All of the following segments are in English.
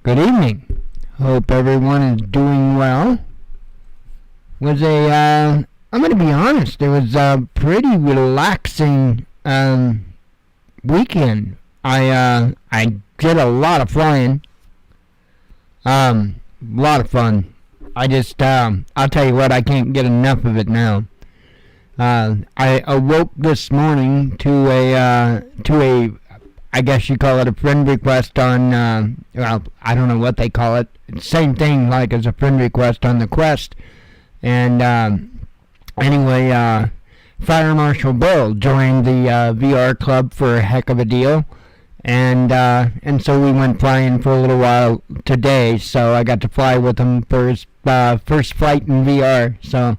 Good evening. Hope everyone is doing well. I'm going to be honest, it was a pretty relaxing weekend. I did a lot of flying. A lot of fun. I'll tell you what, I can't get enough of it now. I awoke this morning to a I guess you call it a friend request on, well, I don't know what they call it. Same thing like as a friend request on the Quest. And anyway, Fire Marshal Bill joined the VR club for a heck of a deal. And so we went flying for a little while today. So I got to fly with him for his first flight in VR. So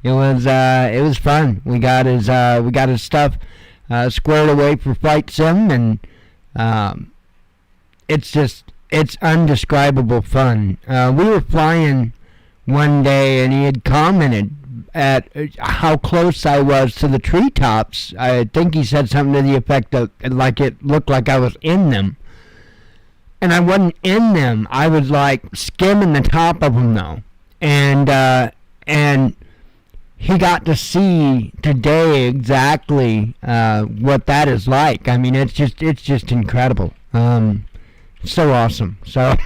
it was fun. We got his stuff squared away for flight sim, and it's undescribable fun. We were flying one day, and he had commented at how close I was to the treetops. I think he said something to the effect of, like, it looked like I was in them. And I wasn't in them. I was like skimming the top of them though. And he got to see today exactly what that is like. I mean, it's just incredible. So awesome. So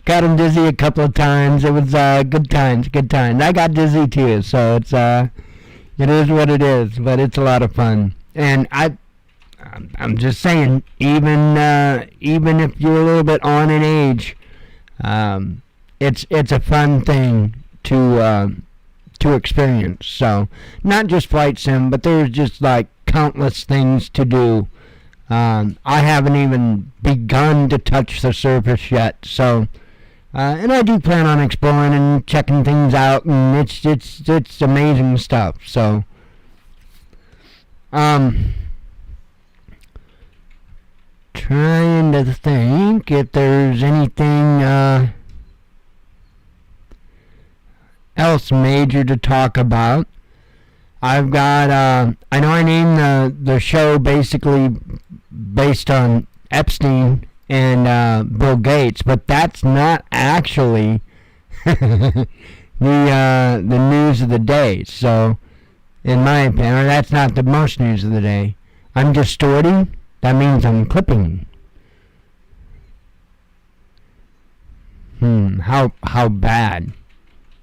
got him dizzy a couple of times. It was good times. I got dizzy too, so it is what it is, but it's a lot of fun. And I'm just saying, even if you're a little bit on in age, it's a fun thing to experience. So not just flight sim, but there's just like countless things to do. I haven't even begun to touch the surface yet. So and I do plan on exploring and checking things out, and it's amazing stuff. So trying to think if there's anything else major to talk about. I've got I know I named the show basically based on Epstein and Bill Gates, but that's not actually the news of the day. So in my opinion, that's not the most news of the day. I'm distorting. That means I'm clipping. How bad?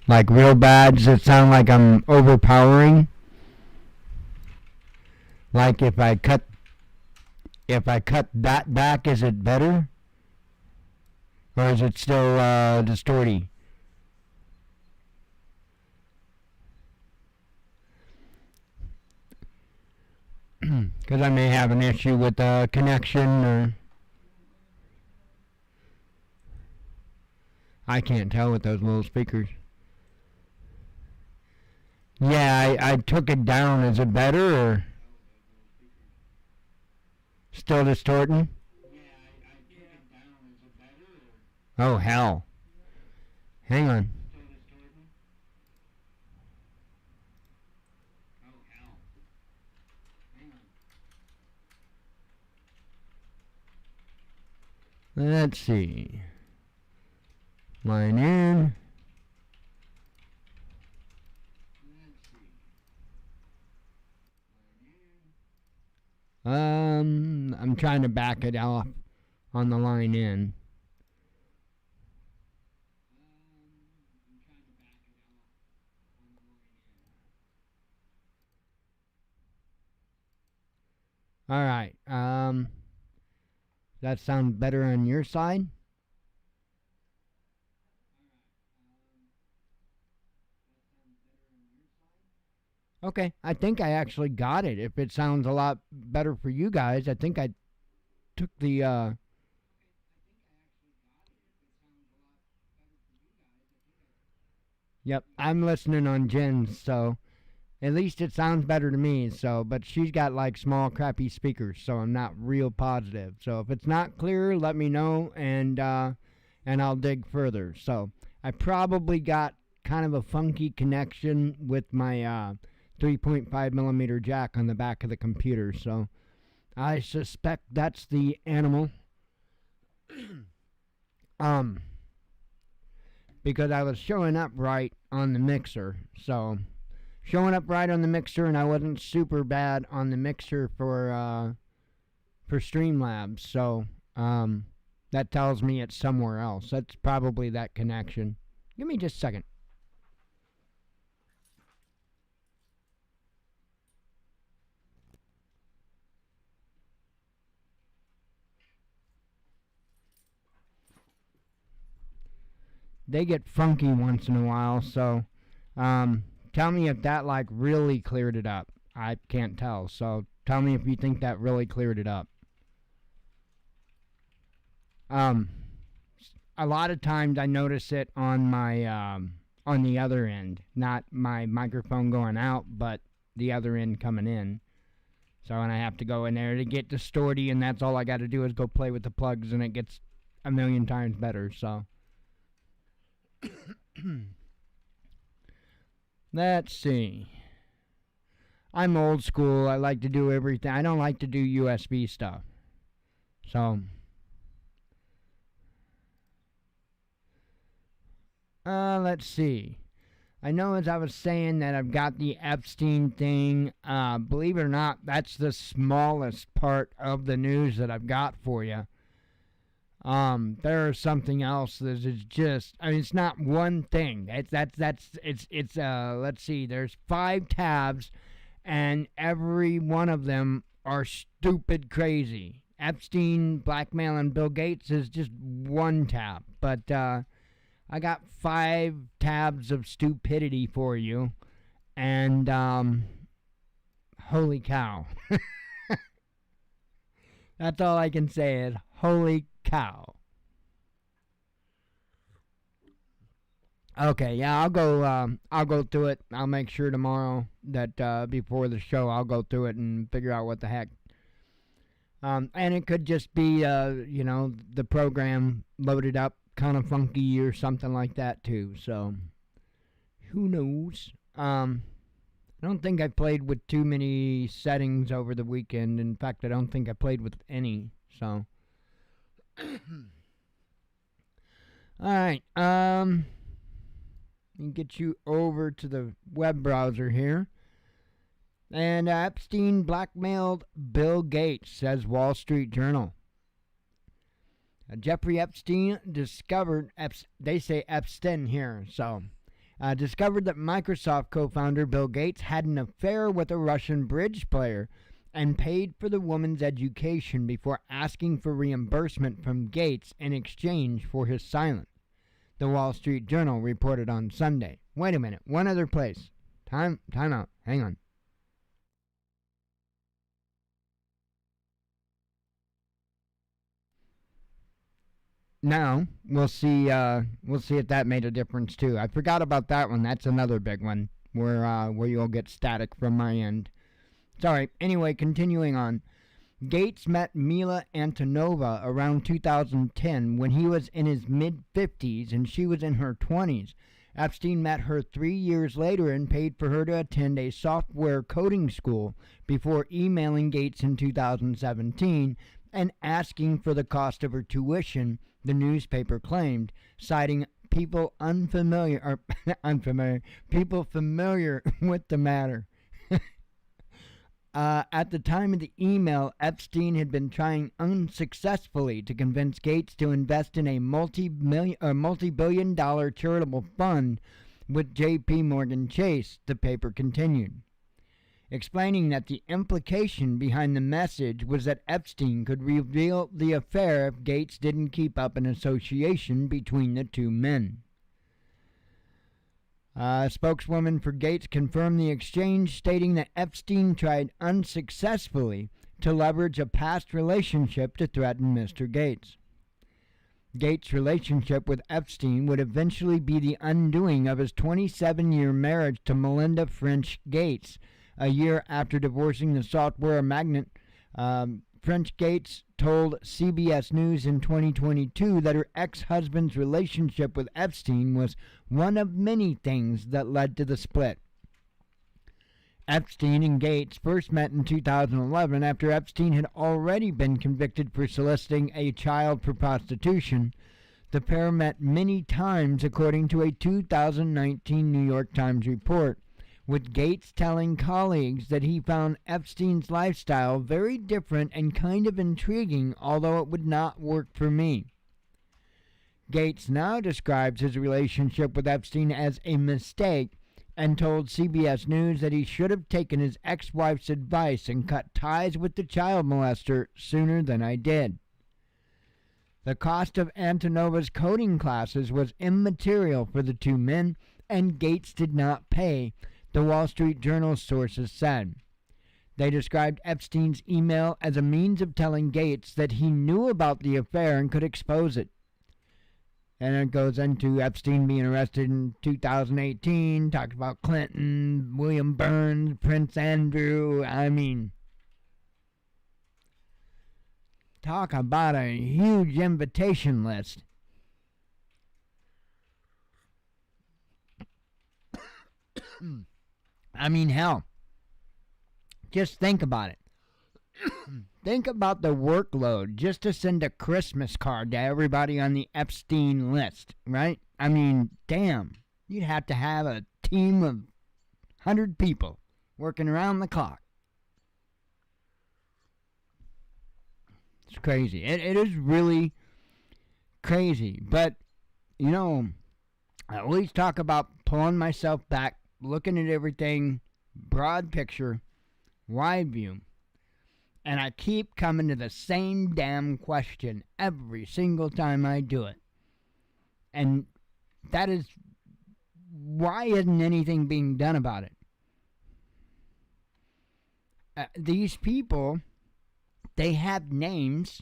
Like real bad? Does it sound like I'm overpowering? Like if I cut that back, is it better? Or is it still distorty? Because I may have an issue with the connection, or I can't tell with those little speakers. Yeah, I took it down. Is it better, or still distorting? Oh, hell. Hang on. Let's see. Line in. I'm trying to back it off on the line in. All right. That sounds better on your side? Okay, I think I actually got it. If it sounds a lot better for you guys, I think I took the Yep, I'm listening on Jen's, so at least it sounds better to me. So, but she's got like small, crappy speakers, so I'm not real positive. So if it's not clear, let me know, and I'll dig further. So I probably got kind of a funky connection with my 3.5 millimeter jack on the back of the computer. So I suspect that's the animal. Because I was showing up right on the mixer. So, showing up right on the mixer, and I wasn't super bad on the mixer for Streamlabs. So, that tells me it's somewhere else. That's probably that connection. Give me just a second. They get funky once in a while, so tell me if that like really cleared it up. I can't tell, so tell me if you think that really cleared it up. A lot of times I notice it on my on the other end, not my microphone going out, but the other end coming in. So and I have to go in there to get distorty, and that's all I got to do is go play with the plugs, and it gets a million times better. So. Let's see. I'm old school. I like to do everything. I don't like to do USB stuff. So, let's see. I know as I was saying that I've got the Epstein thing. Believe it or not, that's the smallest part of the news that I've got for you. There's something else that is just, I mean, it's not one thing. It's let's see, there's 5 tabs, and every one of them are stupid crazy. Epstein Blackmailed and Bill Gates is just one tab, but, I got 5 tabs of stupidity for you, and, holy cow. That's all I can say is, holy cow. Okay, yeah, I'll go through it. I'll make sure tomorrow that before the show I'll go through it and figure out what the heck. And it could just be the program loaded up kind of funky or something like that too. So who knows? I don't think I played with too many settings over the weekend. In fact, I don't think I played with any. So alright, let me get you over to the web browser here. And Epstein blackmailed Bill Gates, says Wall Street Journal. Jeffrey Epstein discovered, they say Epstein here, so discovered that Microsoft co-founder Bill Gates had an affair with a Russian bridge player and paid for the woman's education before asking for reimbursement from Gates in exchange for his silence. The Wall Street Journal reported on Sunday. Wait a minute, one other place. Time out. Hang on. Now, we'll see if that made a difference too. I forgot about that one. That's another big one where you'll get static from my end. Sorry. Anyway, continuing on. Gates met Mila Antonova around 2010 when he was in his mid-50s and she was in her 20s. Epstein met her 3 years later and paid for her to attend a software coding school before emailing Gates in 2017 and asking for the cost of her tuition, the newspaper claimed, citing people familiar with the matter. At the time of the email, Epstein had been trying unsuccessfully to convince Gates to invest in a multi-billion-dollar charitable fund with J.P. Morgan Chase, the paper continued, explaining that the implication behind the message was that Epstein could reveal the affair if Gates didn't keep up an association between the two men. A spokeswoman for Gates confirmed the exchange, stating that Epstein tried unsuccessfully to leverage a past relationship to threaten Mr. Gates. Gates' relationship with Epstein would eventually be the undoing of his 27-year marriage to Melinda French Gates. A year after divorcing the software magnate, French Gates told CBS News in 2022 that her ex-husband's relationship with Epstein was one of many things that led to the split. Epstein and Gates first met in 2011 after Epstein had already been convicted for soliciting a child for prostitution. The pair met many times, according to a 2019 New York Times report, with Gates telling colleagues that he found Epstein's lifestyle very different and kind of intriguing, although it would not work for me. Gates now describes his relationship with Epstein as a mistake and told CBS News that he should have taken his ex-wife's advice and cut ties with the child molester sooner than I did. The cost of Antonova's coding classes was immaterial for the two men, and Gates did not pay, the Wall Street Journal sources said. They described Epstein's email as a means of telling Gates that he knew about the affair and could expose it. And it goes into Epstein being arrested in 2018, talks about Clinton, William Burns, Prince Andrew. I mean, talk about a huge invitation list. I mean, hell, just think about it. Think about the workload just to send a Christmas card to everybody on the Epstein list, right? I mean, damn, you'd have to have a team of 100 people working around the clock. It's crazy. It is really crazy. But, you know, I always talk about pulling myself back, looking at everything, broad picture, wide view. And I keep coming to the same damn question every single time I do it. And that is, why isn't anything being done about it? These people, they have names,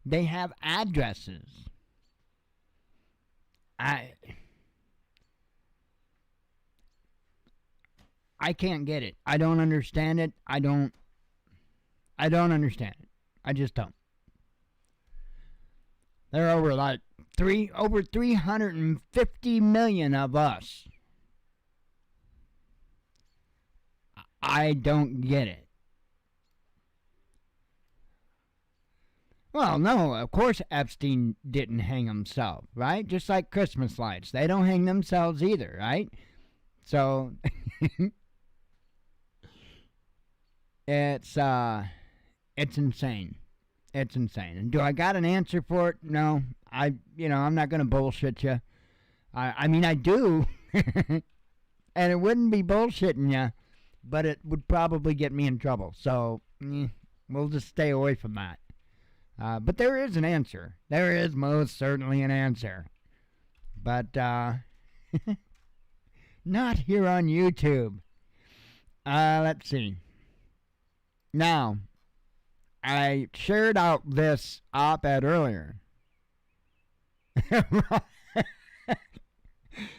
they have addresses. I can't get it. I don't understand it. I don't understand it. I just don't. There are over 350 million of us. I don't get it. Well, no, of course Epstein didn't hang himself, right? Just like Christmas lights. They don't hang themselves either, right? So it's insane. It's insane. And do I got an answer for it? No. I'm not going to bullshit you. I mean, I do. And it wouldn't be bullshitting you, but it would probably get me in trouble. So, we'll just stay away from that. But there is an answer. There is most certainly an answer. But, not here on YouTube. Let's see. Now, I shared out this op-ed earlier.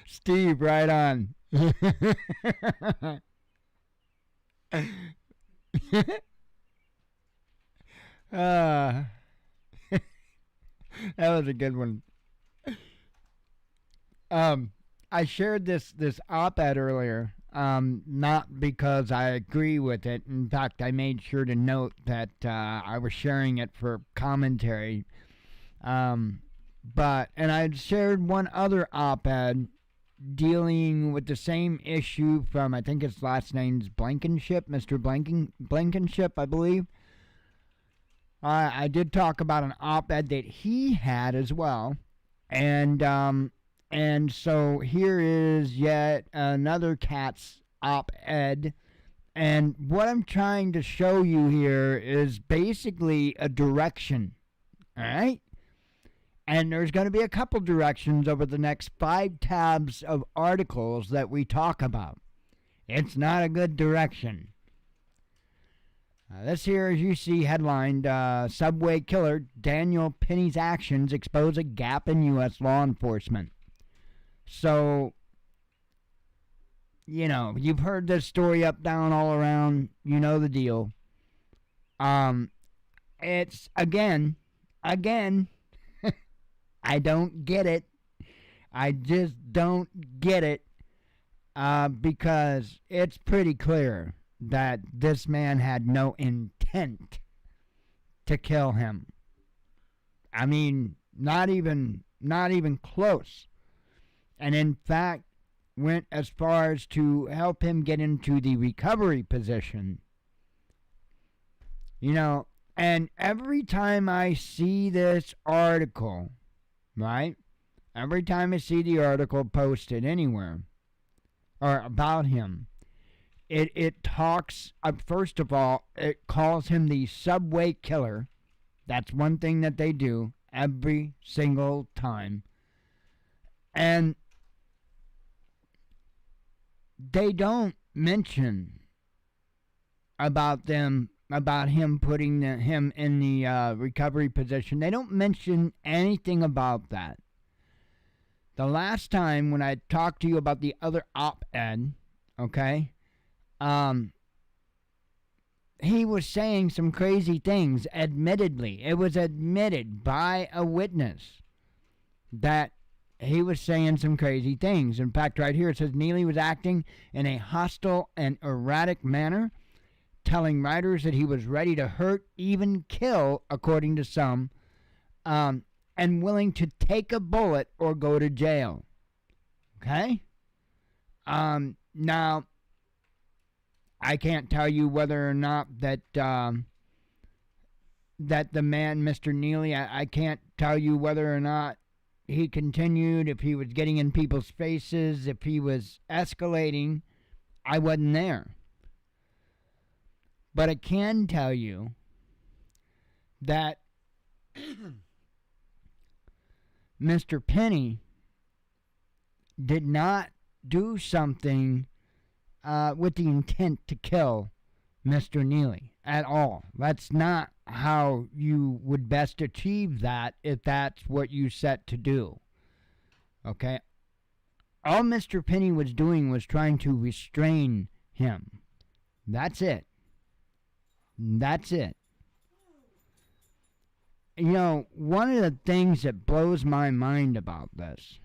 Steve, right on. That was a good one. I shared this op-ed earlier, not because I agree with it. In fact, I made sure to note that I was sharing it for commentary. And I shared one other op-ed dealing with the same issue from, I think his last name's Blankenship, Mr. Blankenship, I believe. I did talk about an op-ed that he had as well. And so here is yet another cat's op-ed. And what I'm trying to show you here is basically a direction. All right? And there's going to be a couple directions over the next 5 tabs of articles that we talk about. It's not a good direction. This here, as you see, headlined, Subway Killer Daniel Penny's actions expose a gap in U.S. law enforcement. So, you've heard this story up, down, all around. You know the deal. It's, again, I don't get it. I just don't get it. Because it's pretty clear that this man had no intent to kill him. I mean, not even Not even close. And in fact, went as far as to help him get into the recovery position. You know, and every time I see this article, right? Every time I see the article posted anywhere or about him, it talks, first of all, it calls him the subway killer. That's one thing that they do every single time. And they don't mention about him putting him in the recovery position. They don't mention anything about that. The last time when I talked to you about the other op-ed, okay, he was saying some crazy things, admittedly. It was admitted by a witness that he was saying some crazy things. In fact, right here it says Neely was acting in a hostile and erratic manner, telling writers that he was ready to hurt, even kill, according to some, and willing to take a bullet or go to jail. Okay? Now, I can't tell you whether or not that that the man, Mr. Neely, I can't tell you whether or not he continued, if he was getting in people's faces, if he was escalating. I wasn't there. But I can tell you that Mr. Penny did not do something with the intent to kill Mr. Neely at all. That's not how you would best achieve that if that's what you set to do. Okay? All Mr. Penny was doing was trying to restrain him. That's it. That's it. You know, one of the things that blows my mind about this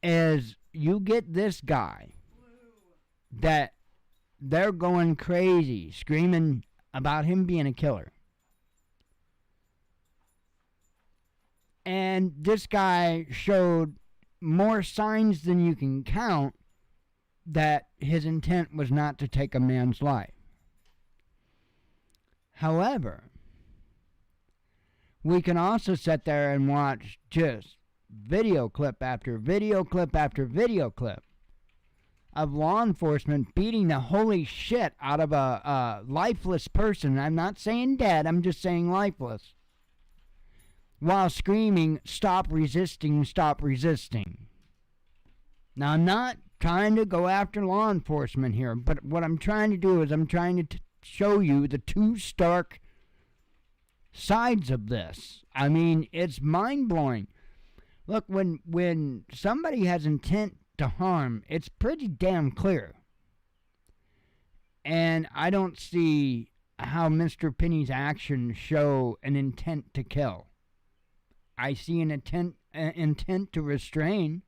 is you get this guy that they're going crazy, screaming about him being a killer. And this guy showed more signs than you can count that his intent was not to take a man's life. However, we can also sit there and watch just video clip after video clip after video clip of law enforcement beating the holy shit out of a lifeless person. I'm not saying dead, I'm just saying lifeless. While screaming, "Stop resisting, stop resisting." Now, I'm not trying to go after law enforcement here, but what I'm trying to do is I'm trying to show you the two stark sides of this. I mean, it's mind-blowing. Look, when somebody has intent to harm, it's pretty damn clear. And I don't see how Mr. Penny's actions show an intent to kill. I see an intent to restrain.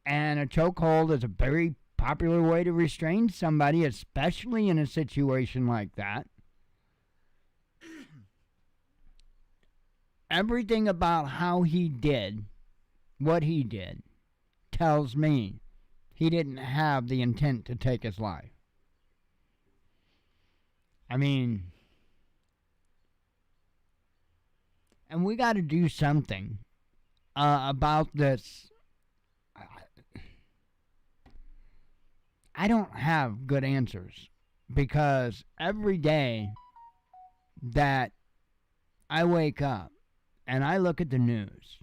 And a chokehold is a very popular way to restrain somebody, especially in a situation like that. Everything about how he did what he did tells me he didn't have the intent to take his life. I mean, and we got to do something about this. I don't have good answers, because every day that I wake up and I look at the news,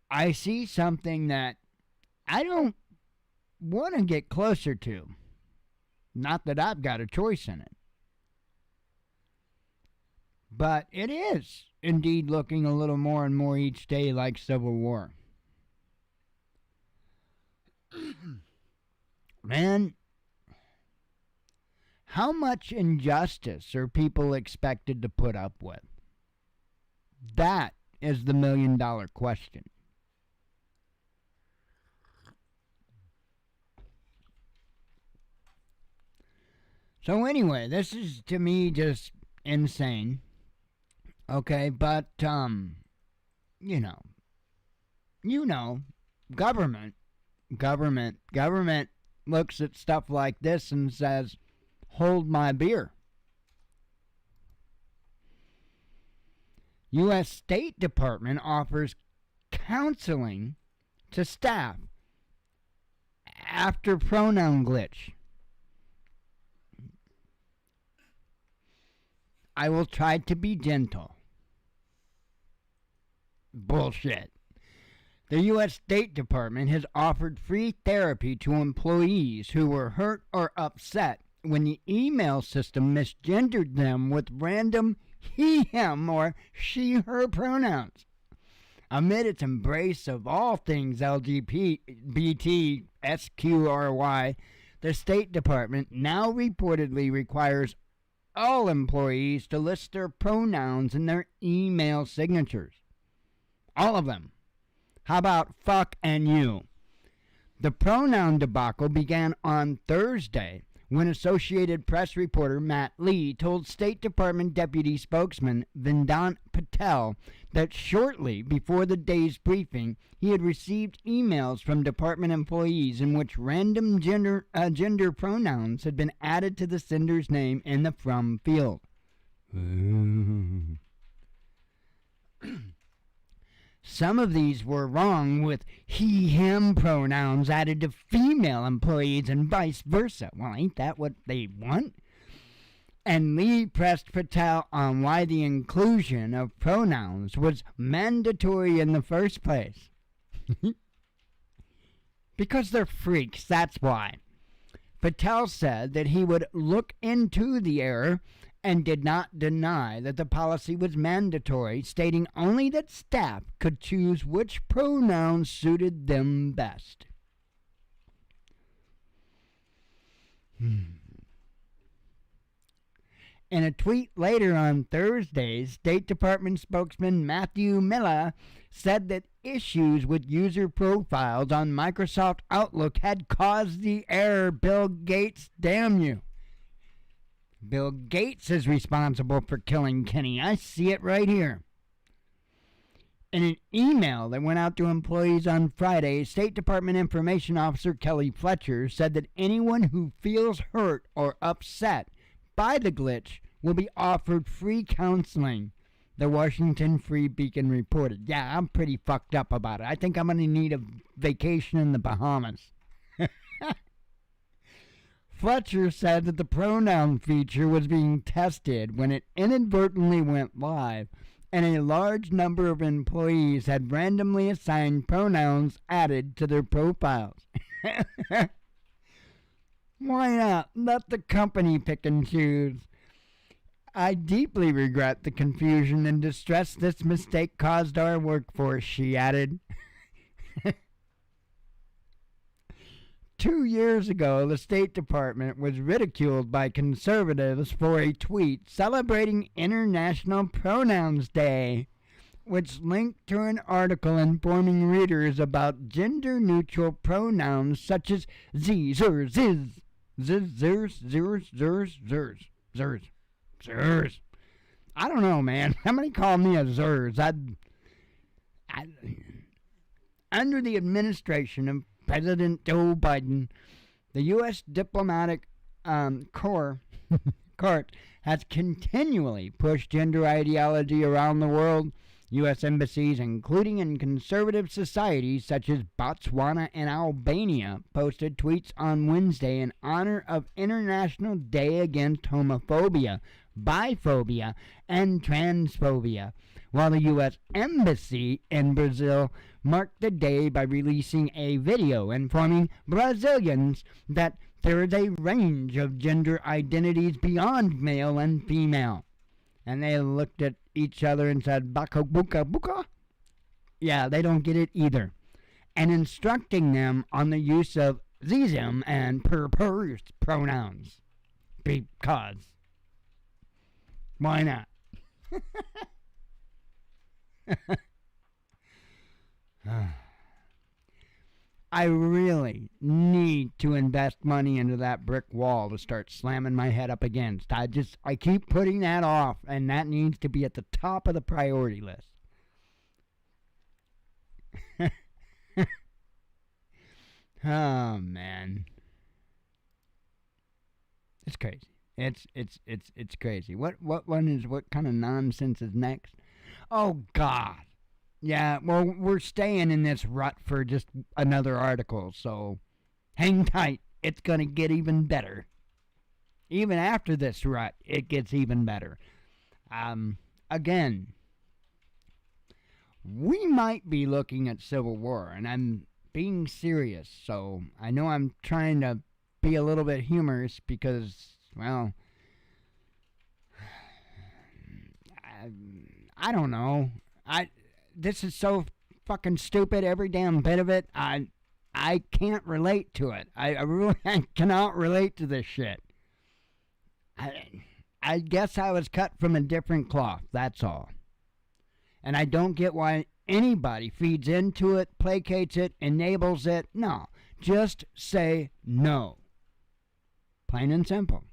I see something that I don't want to get closer to. Not that I've got a choice in it. But it is indeed looking a little more and more each day like Civil War. Man, how much injustice are people expected to put up with? That is the million-dollar question. So anyway, this is to me just insane. Okay, but, you know, government looks at stuff like this and says, hold my beer. U.S. State Department offers counseling to staff after pronoun glitch. I will try to be gentle. Bullshit. The U.S. State Department has offered free therapy to employees who were hurt or upset when the email system misgendered them with random he, him, or she, her pronouns. Amid its embrace of all things LGBT, SQRY, the State Department now reportedly requires all employees to list their pronouns in their email signatures. All of them. How about fuck and you? The pronoun debacle began on Thursday when Associated Press reporter Matt Lee told State Department Deputy Spokesman Vedant Patel that shortly before the day's briefing, he had received emails from department employees in which random gender pronouns had been added to the sender's name in the from field. Some of these were wrong, with he, him pronouns added to female employees and vice versa. Well, ain't that what they want? And Lee pressed Patel on why the inclusion of pronouns was mandatory in the first place. Because they're freaks, that's why. Patel said that he would look into the error and did not deny that the policy was mandatory, stating only that staff could choose which pronouns suited them best. In a tweet later on Thursday, State Department spokesman Matthew Miller said that issues with user profiles on Microsoft Outlook had caused the error. Bill Gates, damn you. Bill Gates is responsible for killing Kenny. I see it right here. In an email that went out to employees on Friday, State Department Information Officer Kelly Fletcher said that anyone who feels hurt or upset by the glitch will be offered free counseling, the Washington Free Beacon reported. Yeah, I'm pretty fucked up about it. I think I'm going to need a vacation in the Bahamas. Fletcher said that the pronoun feature was being tested when it inadvertently went live, and a large number of employees had randomly assigned pronouns added to their profiles. Why not? Let the company pick and choose. I deeply regret the confusion and distress this mistake caused our workforce, she added. 2 years ago, the State Department was ridiculed by conservatives for a tweet celebrating International Pronouns Day, which linked to an article informing readers about gender-neutral pronouns such as z, zer, ziz, ziz, zers, zers, zers, zers, zers, zers. I don't know, man. Somebody called me a zers. Under the administration of President Joe Biden, the U.S. diplomatic court has continually pushed gender ideology around the world. U.S. embassies, including in conservative societies such as Botswana and Albania, posted tweets on Wednesday in honor of International Day Against Homophobia, Biphobia, and Transphobia, while the U.S. Embassy in Brazil marked the day by releasing a video informing Brazilians that there is a range of gender identities beyond male and female. And they looked at each other and said, baka buka buka? Yeah, they don't get it either. And instructing them on the use of them and pers pronouns. Because. Why not? I really need to invest money into that brick wall to start slamming my head up against. I keep putting that off, and that needs to be at the top of the priority list. Oh man, it's crazy. It's crazy. What kind of nonsense is next? Oh God. Yeah, well, we're staying in this rut for just another article, so hang tight. It's going to get even better. Even after this rut, it gets even better. Again, we might be looking at civil war, and I'm being serious, so I know I'm trying to be a little bit humorous because, well, I don't know. This is so fucking stupid, every damn bit of it. I can't relate to it. I really cannot relate to this shit. I guess I was cut from a different cloth, that's all. And I don't get why anybody feeds into it, placates it, enables it. No, just say no. Plain and simple.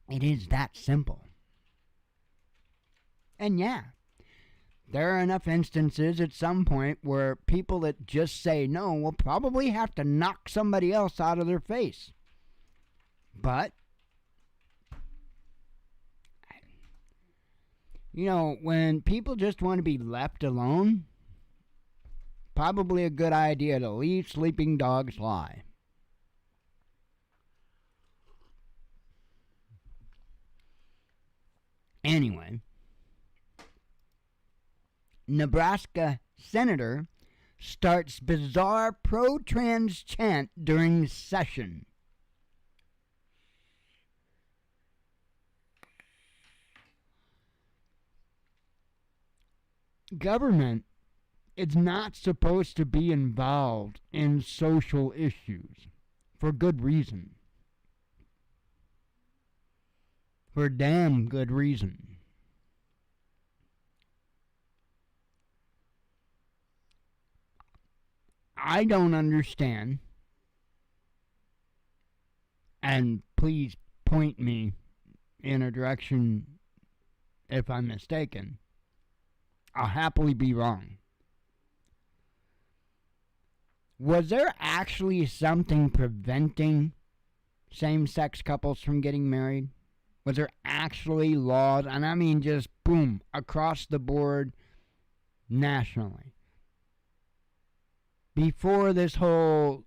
It is that simple. And yeah, there are enough instances at some point where people that just say no will probably have to knock somebody else out of their face. But, you know, when people just want to be left alone, probably a good idea to leave sleeping dogs lie. Anyway, Nebraska senator starts bizarre pro-trans chant during session. Government is not supposed to be involved in social issues for good reason. For damn good reason. I don't understand, and please point me in a direction if I'm mistaken. I'll happily be wrong. Was there actually something preventing same-sex couples from getting married? Was there actually laws, and I mean just boom, across the board, nationally? Before this whole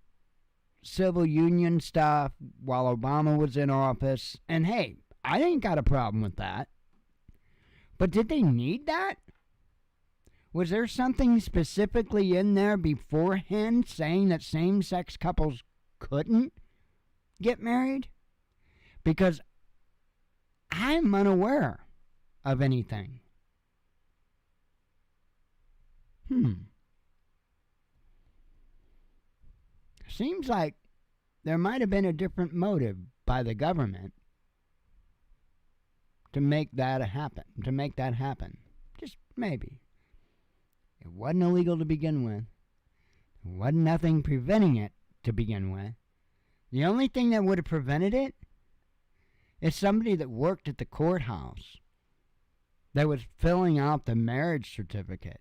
civil union stuff, while Obama was in office, and hey, I ain't got a problem with that. But did they need that? Was there something specifically in there beforehand saying that same-sex couples couldn't get married? Because I'm unaware of anything. Seems like there might have been a different motive by the government to make that happen. Just maybe. It wasn't illegal to begin with. There wasn't nothing preventing it to begin with. The only thing that would have prevented it is somebody that worked at the courthouse that was filling out the marriage certificate.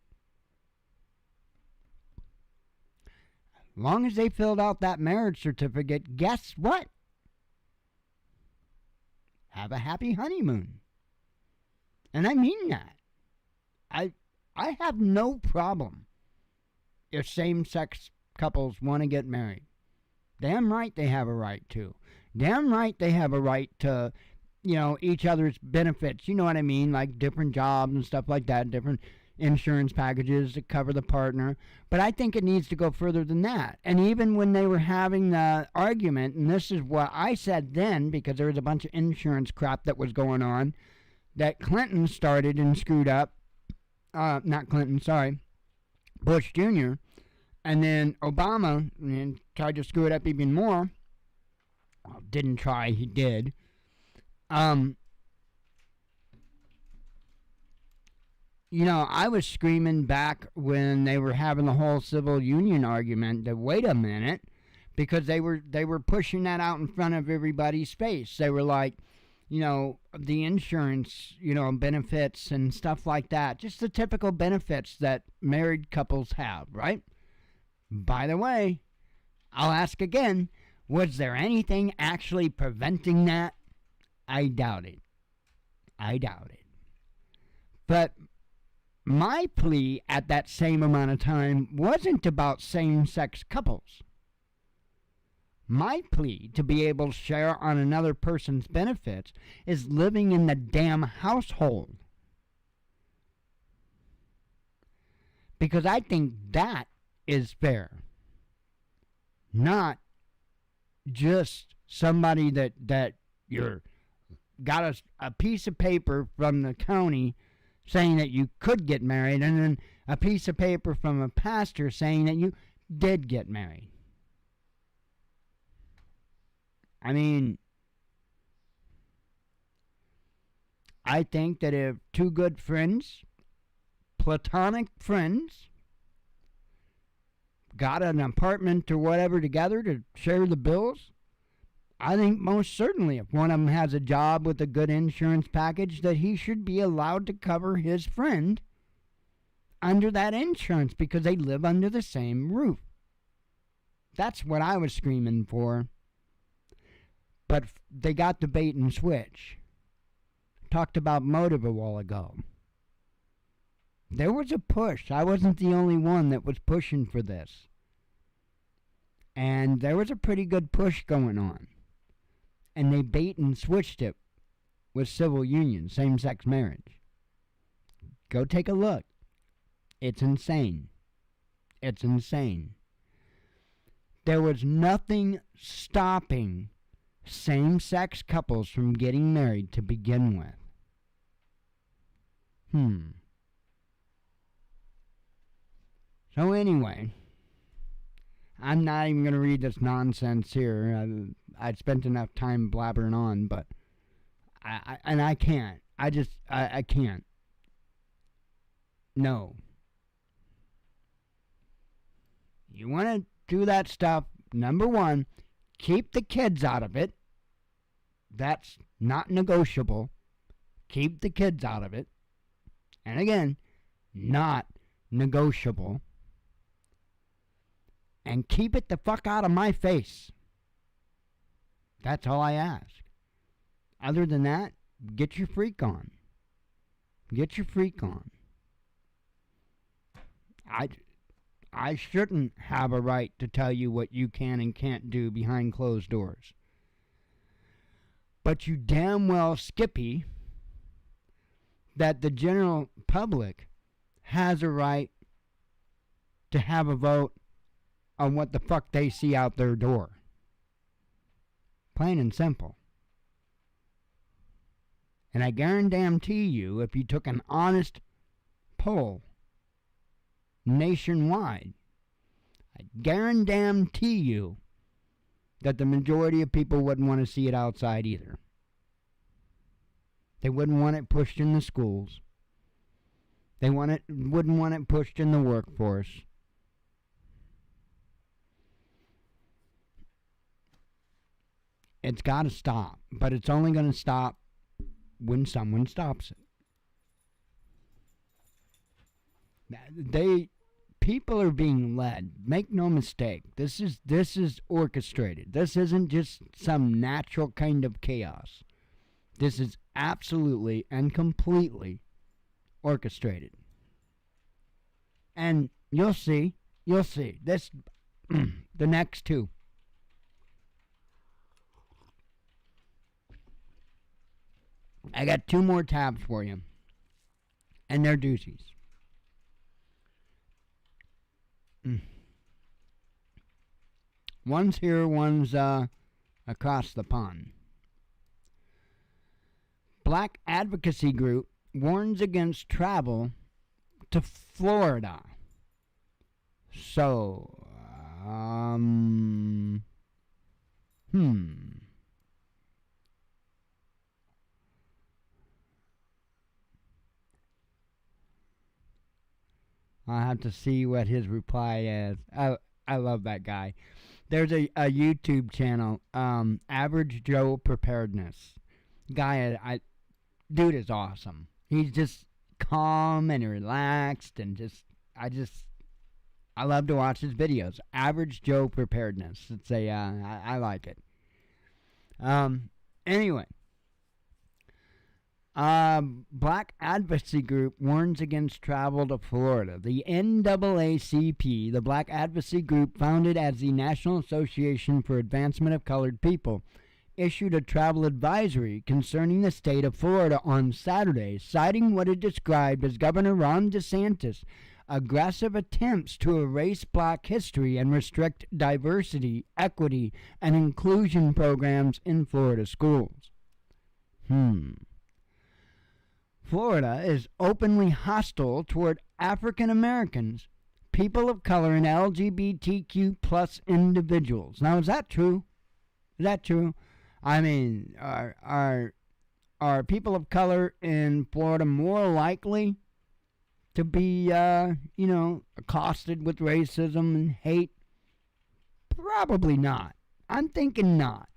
As long as they filled out that marriage certificate, guess what? Have a happy honeymoon. And I mean that. I have no problem if same-sex couples want to get married. Damn right they have a right to. Damn right they have a right to, each other's benefits. You know what I mean? Like different jobs and stuff like that, different insurance packages to cover the partner. But I think it needs to go further than that. And even when they were having the argument, and this is what I said then, because there was a bunch of insurance crap that was going on, that Clinton started and screwed up. Not Clinton, sorry. Bush Jr. And then Obama tried to screw it up even more. Well, didn't try, he did. I was screaming back when they were having the whole civil union argument that wait a minute, because they were pushing that out in front of everybody's face. They were like, the insurance, benefits and stuff like that, just the typical benefits that married couples have, right? By the way, I'll ask again, was there anything actually preventing that? I doubt it. But my plea at that same amount of time wasn't about same-sex couples. My plea to be able to share on another person's benefits is living in the damn household. Because I think that is fair. Not just somebody that you're got a piece of paper from the county saying that you could get married, and then a piece of paper from a pastor saying that you did get married. I mean, I think that if two good friends, platonic friends, got an apartment or whatever together to share the bills, I think most certainly if one of them has a job with a good insurance package, that he should be allowed to cover his friend under that insurance because they live under the same roof. That's what I was screaming for. But they got the bait and switch. Talked about motive a while ago. There was a push. I wasn't the only one that was pushing for this. And there was a pretty good push going on. And they bait and switched it with civil union, same-sex marriage. Go take a look. It's insane. It's insane. There was nothing stopping same-sex couples from getting married to begin with. So anyway, I'm not even going to read this nonsense here. I'd spent enough time blabbering on, but I can't. I can't. No. You want to do that stuff, number one, keep the kids out of it. That's not negotiable. Keep the kids out of it. And again, not negotiable. And keep it the fuck out of my face. That's all I ask. Other than that, get your freak on. Get your freak on. I shouldn't have a right to tell you what you can and can't do behind closed doors. But you damn well skippy that the general public has a right to have a vote on what the fuck they see out their door. Plain and simple. And I guarantee you, if you took an honest poll nationwide, I guarantee you that the majority of people wouldn't want to see it outside either. They wouldn't want it pushed in the schools. They wouldn't want it pushed in the workforce. It's got to stop, but it's only going to stop when someone stops it. People are being led. Make no mistake. This is orchestrated. This isn't just some natural kind of chaos. This is absolutely and completely orchestrated. And you'll see. This the next two. I got two more tabs for you. And they're doozies. One's here, one's across the pond. Black Advocacy Group warns against travel to Florida. So, I'll have to see what his reply is. I love that guy. There's a YouTube channel, Average Joe Preparedness. Dude is awesome. He's just calm and relaxed and I love to watch his videos. Average Joe Preparedness. It's I like it. Anyway. Black Advocacy Group warns against travel to Florida. The NAACP, the Black Advocacy Group founded as the National Association for Advancement of Colored People, issued a travel advisory concerning the state of Florida on Saturday, citing what it described as Governor Ron DeSantis' aggressive attempts to erase black history and restrict diversity, equity, and inclusion programs in Florida schools. Florida is openly hostile toward African Americans, people of color, and LGBTQ plus individuals. Now, is that true? Is that true? I mean, are people of color in Florida more likely to be, accosted with racism and hate? Probably not. I'm thinking not.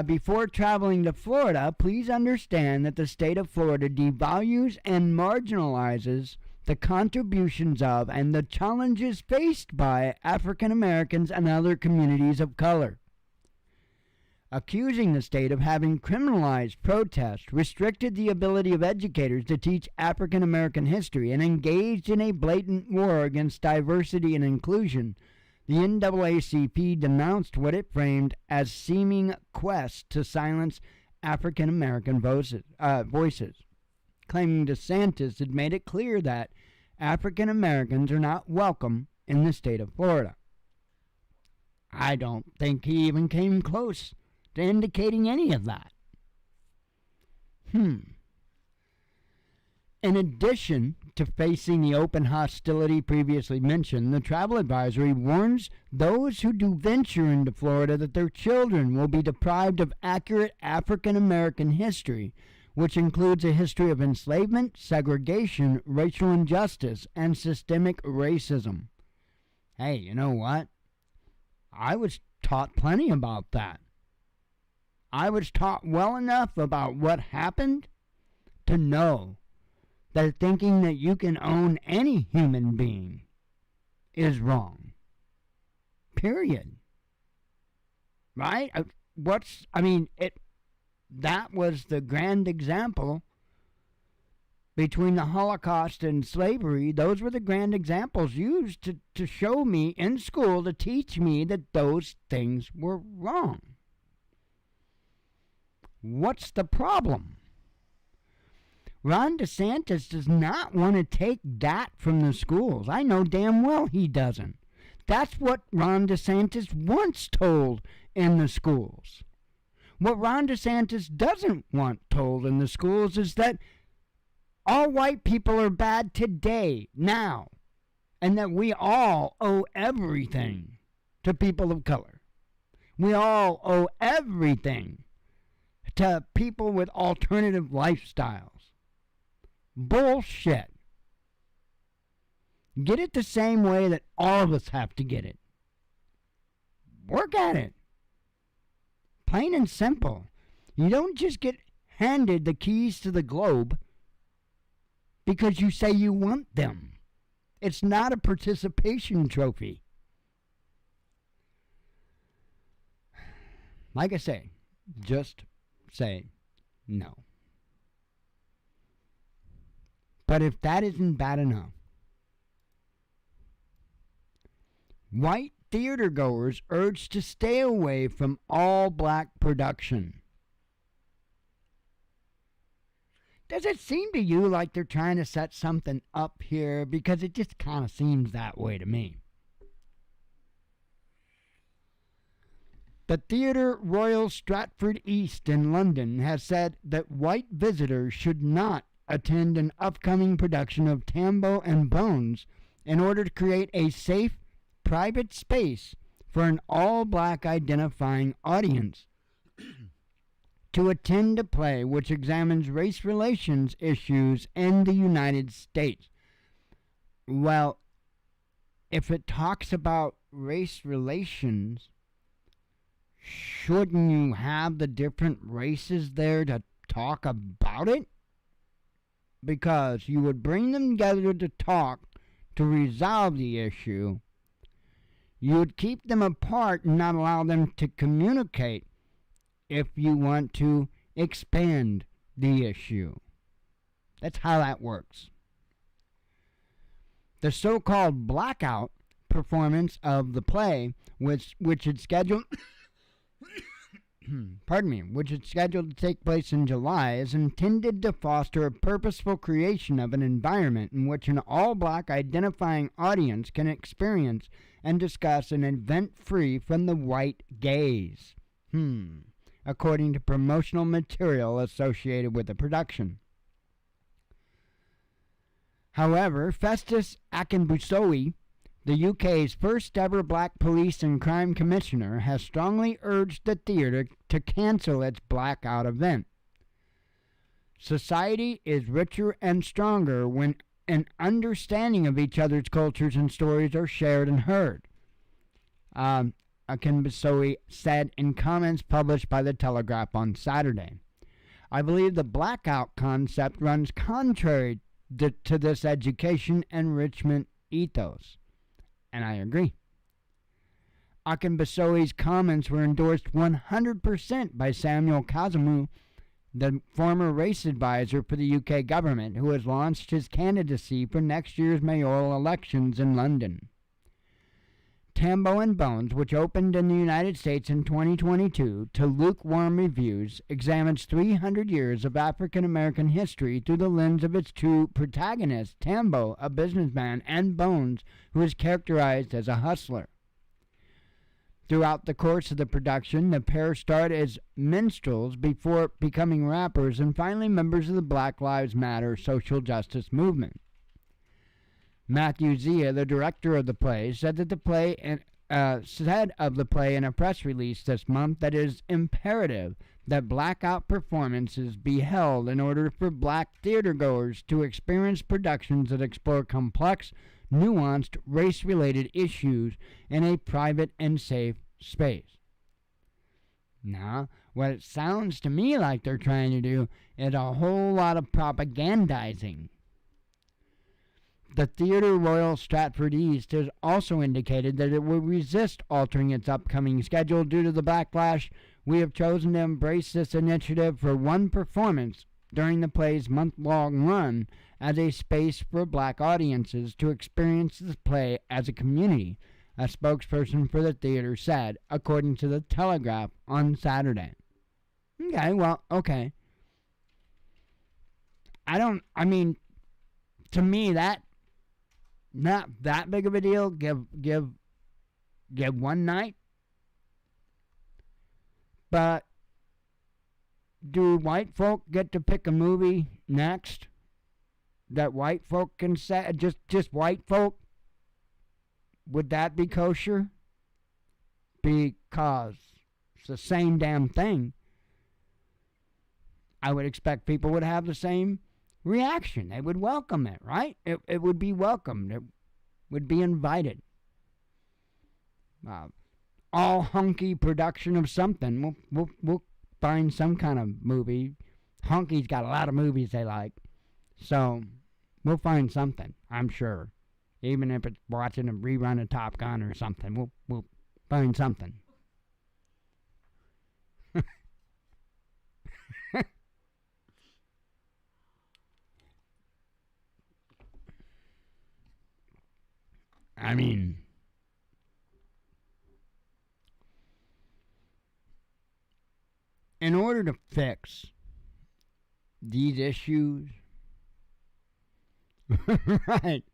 Before traveling to Florida, please understand that the state of Florida devalues and marginalizes the contributions of and the challenges faced by African Americans and other communities of color. Accusing the state of having criminalized protest, restricted the ability of educators to teach African American history, and engaged in a blatant war against diversity and inclusion, the NAACP denounced what it framed as seeming quest to silence African American voices, claiming DeSantis had made it clear that African Americans are not welcome in the state of Florida. I don't think he even came close to indicating any of that. In addition to facing the open hostility previously mentioned, the travel advisory warns those who do venture into Florida that their children will be deprived of accurate African American history, which includes a history of enslavement, segregation, racial injustice, and systemic racism. Hey, you know what? I was taught plenty about that. I was taught well enough about what happened to know that thinking that you can own any human being is wrong. Period. Right? That was the grand example between the Holocaust and slavery. Those were the grand examples used to show me in school, to teach me that those things were wrong. What's the problem? Ron DeSantis does not want to take that from the schools. I know damn well he doesn't. That's what Ron DeSantis once told in the schools. What Ron DeSantis doesn't want told in the schools is that all white people are bad today, now, and that we all owe everything to people of color. We all owe everything to people with alternative lifestyles. Bullshit. Get it the same way that all of us have to get it. Work at it. Plain and simple. You don't just get handed the keys to the globe because you say you want them. It's not a participation trophy. Like I say, just say no. But if that isn't bad enough, white theater goers urged to stay away from all black production. Does it seem to you like they're trying to set something up here? Because it just kind of seems that way to me. The Theatre Royal Stratford East in London has said that white visitors should not attend an upcoming production of Tambo and Bones in order to create a safe, private space for an all-black identifying audience. to attend a play which examines race relations issues in the United States. Well, if it talks about race relations, shouldn't you have the different races there to talk about it? Because you would bring them together to talk to resolve the issue. You would keep them apart and not allow them to communicate if you want to expand the issue. That's how that works. The so-called blackout performance of the play, which is scheduled which is scheduled to take place in July, is intended to foster a purposeful creation of an environment in which an all-black identifying audience can experience and discuss an event free from the white gaze, according to promotional material associated with the production. However, Festus Akinbusowi, the UK's first ever black police and crime commissioner, has strongly urged the theatre to cancel its blackout event. Society is richer and stronger when an understanding of each other's cultures and stories are shared and heard, Akinbusowi said in comments published by The Telegraph on Saturday. I believe the blackout concept runs contrary to this education enrichment ethos. And I agree. Akinbusowi's comments were endorsed 100% by Samuel Kazemu, the former race advisor for the UK government, who has launched his candidacy for next year's mayoral elections in London. Tambo and Bones, which opened in the United States in 2022 to lukewarm reviews, examines 300 years of African American history through the lens of its two protagonists, Tambo, a businessman, and Bones, who is characterized as a hustler. Throughout the course of the production, the pair start as minstrels before becoming rappers and finally members of the Black Lives Matter social justice movement. Matthew Zia, the director of the play, said of the play in a press release this month that it is imperative that blackout performances be held in order for black theatergoers to experience productions that explore complex, nuanced, race-related issues in a private and safe space. Now, what it sounds to me like they're trying to do is a whole lot of propagandizing. The Theatre Royal Stratford East has also indicated that it will resist altering its upcoming schedule due to the backlash. We have chosen to embrace this initiative for one performance during the play's month-long run as a space for black audiences to experience the play as a community, a spokesperson for the theater said, according to The Telegraph on Saturday. Okay. To me, that not that big of a deal. Give 1 night. But do white folk get to pick a movie next that white folk can say? Just white folk? Would that be kosher? Because it's the same damn thing. I would expect people would have the same reaction. They would welcome it, right? It would be welcomed. It would be invited. All hunky production of something. We'll find some kind of movie. Hunky's got a lot of movies they like. So we'll find something, I'm sure. Even if it's watching a rerun of Top Gun or something, we'll find something. I mean, in order to fix these issues,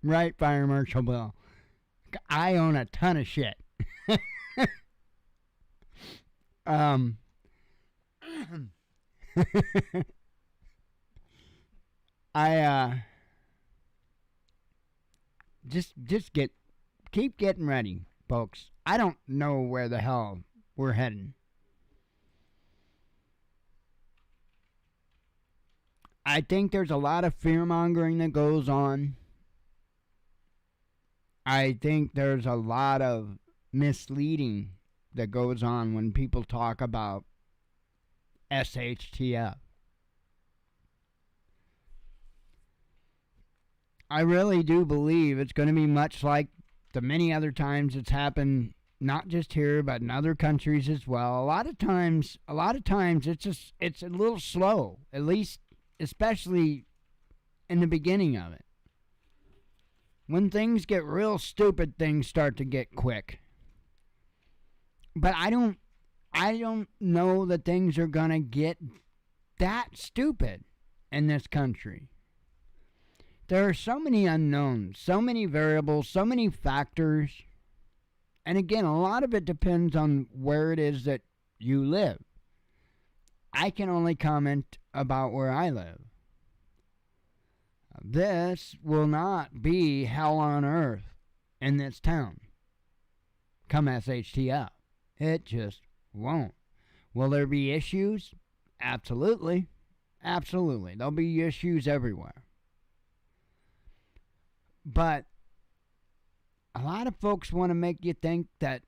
right, Fire Marshal Bill. I own a ton of shit. Keep getting ready, folks. I don't know where the hell we're heading. I think there's a lot of fear-mongering that goes on. I think there's a lot of misleading that goes on when people talk about SHTF. I really do believe it's going to be much like the many other times it's happened, not just here, but in other countries as well. A lot of times it's a little slow, at least, especially in the beginning of it. When things get real stupid, things start to get quick. But I don't know that things are going to get that stupid in this country. There are so many unknowns, so many variables, so many factors. And again, a lot of it depends on where it is that you live. I can only comment about where I live. This will not be hell on earth in this town come SHTF. It just won't. Will there be issues? Absolutely. Absolutely. There'll be issues everywhere. But a lot of folks want to make you think that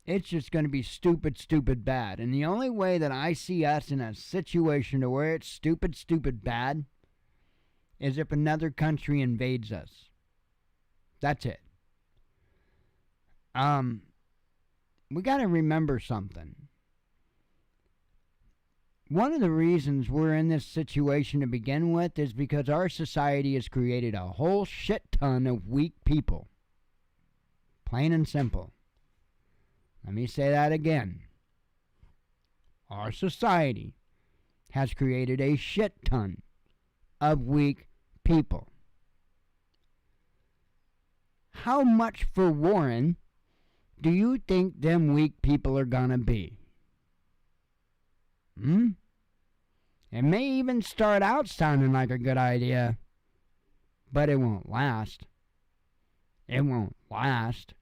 it's just going to be stupid, stupid bad. And the only way that I see us in a situation to where it's stupid, stupid bad is if another country invades us. That's it. We got to remember something. One of the reasons we're in this situation to begin with is because our society has created a whole shit ton of weak people. Plain and simple. Let me say that again. Our society has created a shit ton of weak people. How much for Warren do you think them weak people are gonna be? It may even start out sounding like a good idea, but it won't last. It won't last.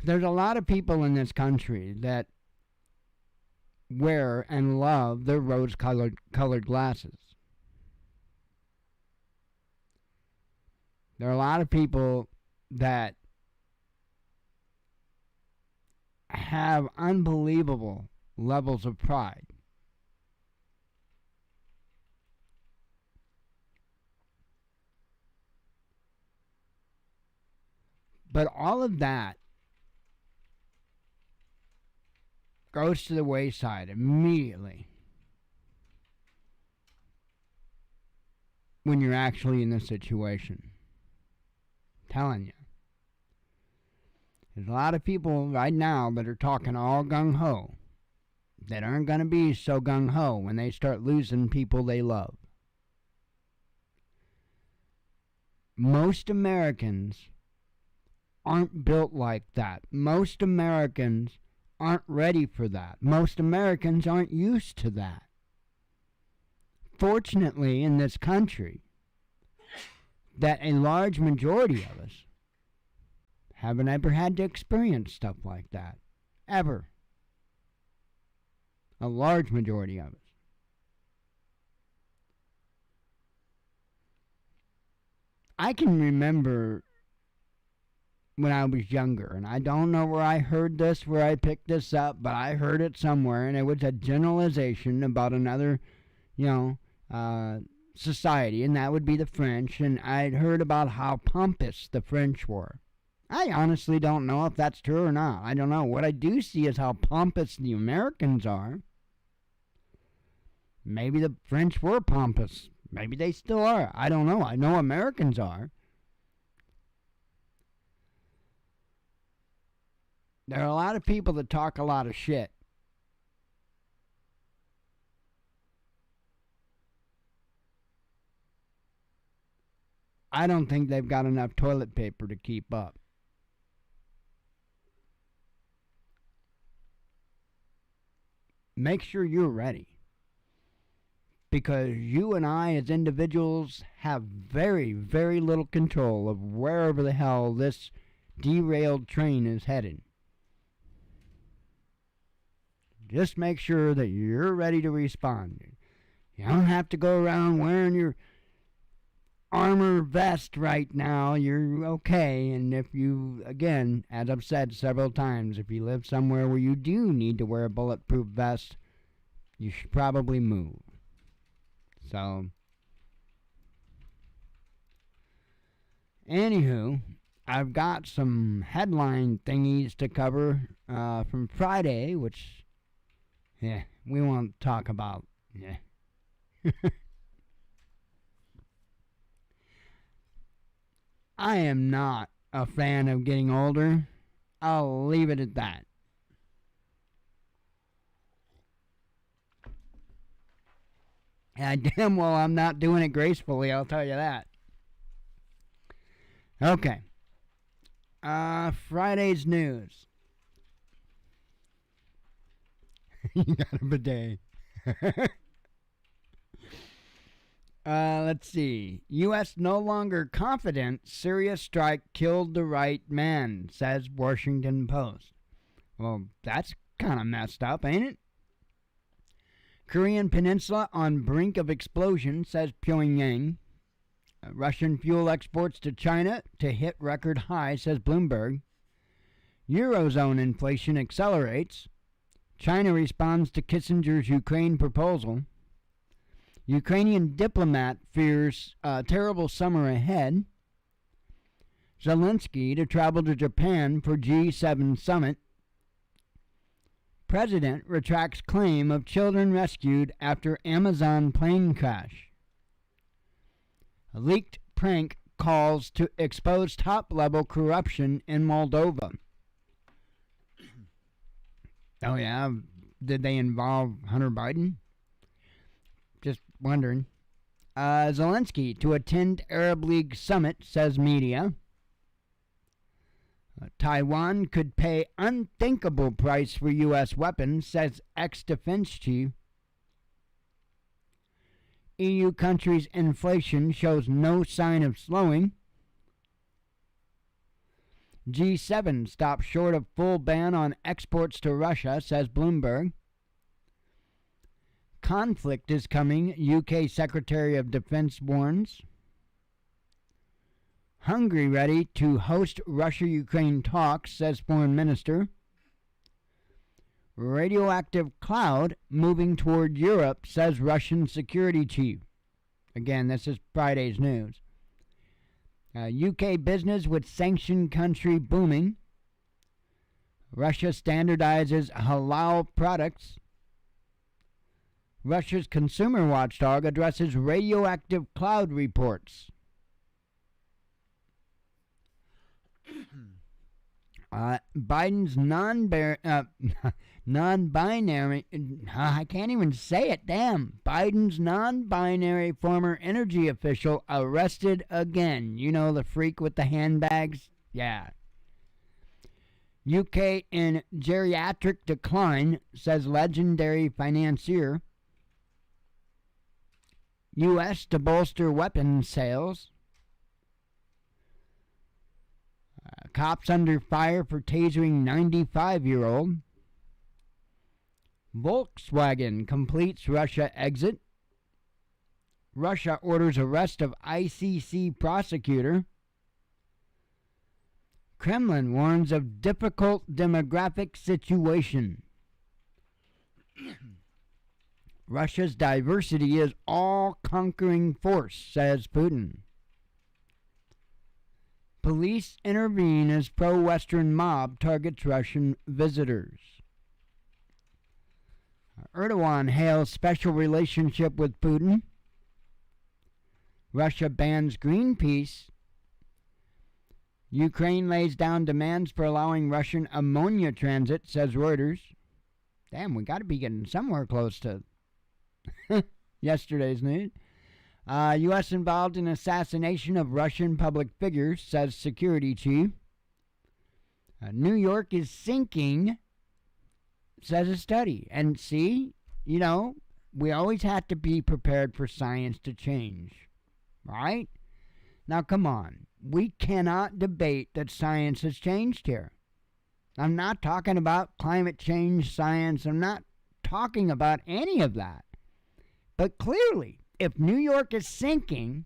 There's a lot of people in this country that wear and love their rose-colored glasses. There are a lot of people that have unbelievable levels of pride. But all of that goes to the wayside immediately when you're actually in this situation. I'm telling you. There's a lot of people right now that are talking all gung-ho that aren't going to be so gung-ho when they start losing people they love. Most Americans aren't built like that. Most Americans aren't ready for that. Most Americans aren't used to that. Fortunately, in this country, that a large majority of us haven't ever had to experience stuff like that. Ever. A large majority of us. I can remember when I was younger, and I don't know where I heard this, where I picked this up, but I heard it somewhere, and it was a generalization about another, society, and that would be the French, and I'd heard about how pompous the French were. I honestly don't know if that's true or not. I don't know. What I do see is how pompous the Americans are. Maybe the French were pompous. Maybe they still are. I don't know. I know Americans are. There are a lot of people that talk a lot of shit. I don't think they've got enough toilet paper to keep up. Make sure you're ready. Because you and I as individuals have very, very little control of wherever the hell this derailed train is headed. just make sure that you're ready to respond. You don't have to go around wearing your armor vest right now. You're okay. And if you, again, as I've said several times, if you live somewhere where you do need to wear a bulletproof vest, you should probably move. So, anywho, I've got some headline thingies to cover from Friday, which, we won't talk about. I am not a fan of getting older. I'll leave it at that. And damn well I'm not doing it gracefully, I'll tell you that. Okay. Friday's news. You got a bidet. Let's see. U.S. no longer confident Syria strike killed the right man, says Washington Post. Well, that's kind of messed up, ain't it? Korean Peninsula on brink of explosion, says Pyongyang. Russian fuel exports to China to hit record high, says Bloomberg. Eurozone inflation accelerates. China responds to Kissinger's Ukraine proposal. Ukrainian diplomat fears a terrible summer ahead. Zelensky to travel to Japan for G7 summit. President retracts claim of children rescued after Amazon plane crash. A leaked prank calls to expose top-level corruption in Moldova. Oh yeah, did they involve Hunter Biden? Just wondering. Zelensky to attend Arab League summit, says media. Taiwan could pay unthinkable price for U.S. weapons, says ex-defense chief. EU countries' inflation shows no sign of slowing. G7 stops short of full ban on exports to Russia, says Bloomberg. Conflict is coming, UK Secretary of Defense warns. Hungary ready to host Russia-Ukraine talks, says Foreign Minister. Radioactive cloud moving toward Europe, says Russian security chief. Again, this is Friday's news. UK business with sanctioned country booming. Russia standardizes halal products. Russia's consumer watchdog addresses radioactive cloud reports. Biden's non-binary, I can't even say it, damn. Biden's non-binary former energy official arrested again. You know, the freak with the handbags? Yeah. UK in geriatric decline, says legendary financier. U.S. to bolster weapons sales. Cops under fire for tasering 95-year-old. Volkswagen completes Russia exit. Russia orders arrest of ICC prosecutor. Kremlin warns of difficult demographic situation. Russia's diversity is all-conquering force, says Putin. Police intervene as pro-Western mob targets Russian visitors. Erdogan hails special relationship with Putin. Russia bans Greenpeace. Ukraine lays down demands for allowing Russian ammonia transit, says Reuters. Damn, we got to be getting somewhere close to yesterday's news. U.S. involved in assassination of Russian public figures, says security chief. New York is sinking, says a study. And see, you know, we always have to be prepared for science to change, right? Now, come on. We cannot debate that science has changed here. I'm not talking about climate change science. I'm not talking about any of that. But clearly, if New York is sinking,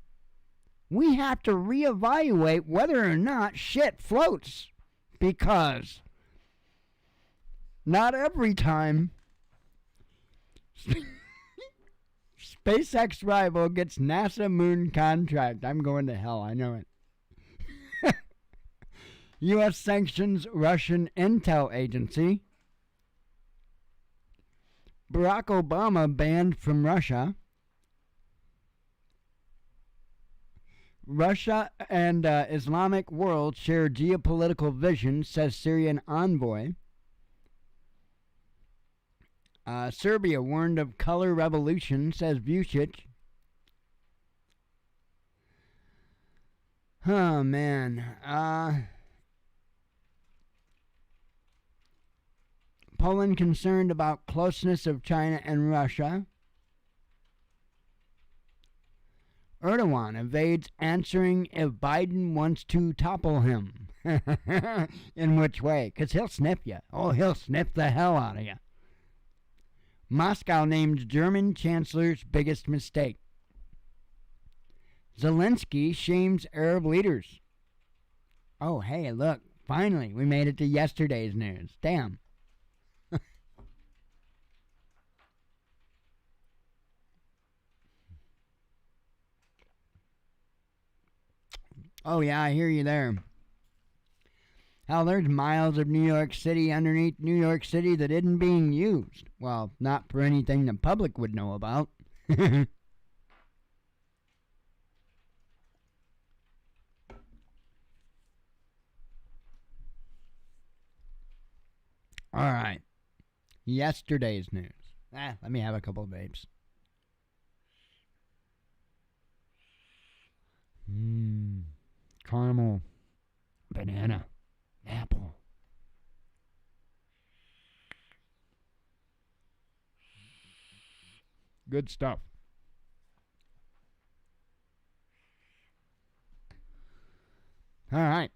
we have to reevaluate whether or not shit floats. Because not every time SpaceX rival gets NASA moon contract. I'm going to hell, I know it. U.S. sanctions Russian intel agency. Barack Obama banned from Russia. Russia and Islamic world share geopolitical vision, says Syrian envoy. Serbia warned of color revolution, says Vucic. Oh, man. Poland concerned about closeness of China and Russia. Erdogan evades answering if Biden wants to topple him. In which way? Because he'll sniff you. Oh, he'll sniff the hell out of you. Moscow named German chancellor's biggest mistake. Zelensky shames Arab leaders. Oh, hey, look. Finally, we made it to yesterday's news. Damn. Oh, yeah, I hear you there. Hell, there's miles of New York City underneath New York City that isn't being used. Well, not for anything the public would know about. All right. Yesterday's news. Let me have a couple of vapes. Caramel. Banana. Apple. Good stuff. All right.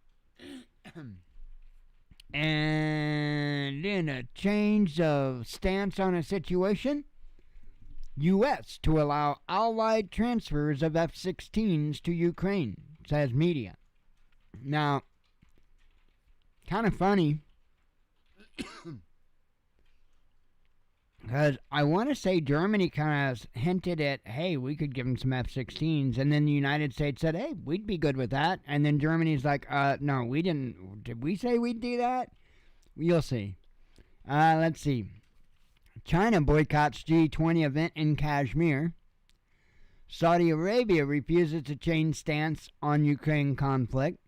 And in a change of stance on a situation, U.S. to allow Allied transfers of F-16s to Ukraine, says media. Now, kind of funny, because I want to say Germany kind of hinted at, hey, we could give them some F-16s, and then the United States said, hey, we'd be good with that, and then Germany's like, no, we didn't. Did we say we'd do that? You'll see. Let's see. China boycotts G20 event in Kashmir. Saudi Arabia refuses to change stance on Ukraine conflict.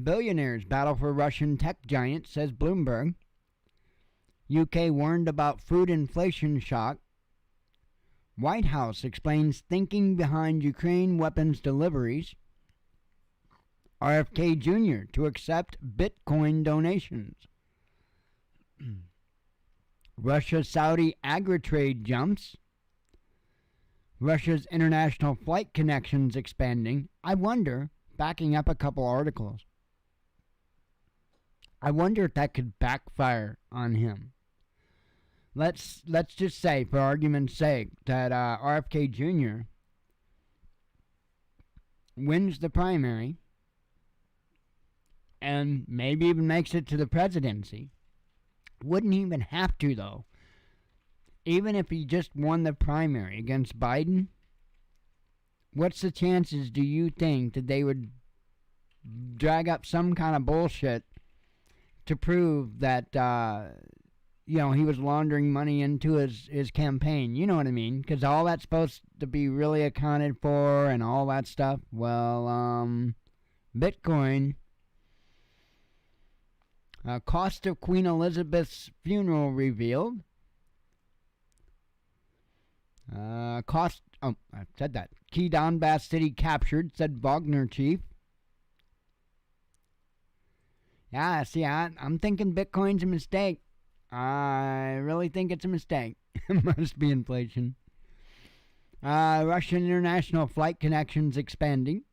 Billionaires battle for Russian tech giant, says Bloomberg. UK warned about food inflation shock. White House explains thinking behind Ukraine weapons deliveries. RFK Jr. to accept Bitcoin donations. Russia-Saudi agri-trade jumps. Russia's international flight connections expanding. I wonder, backing up a couple articles, I wonder if that could backfire on him. Let's just say, for argument's sake, that RFK Jr. wins the primary and maybe even makes it to the presidency. Wouldn't even have to, though. Even if he just won the primary against Biden, what's the chances, do you think, that they would drag up some kind of bullshit to prove that, he was laundering money into his campaign? You know what I mean? Because all that's supposed to be really accounted for and all that stuff. Well, Bitcoin. Cost of Queen Elizabeth's funeral revealed. I said that. Key Donbass city captured, said Wagner chief. Yeah, see, I'm thinking Bitcoin's a mistake. I really think it's a mistake. It must be inflation. Russian international flight connections expanding.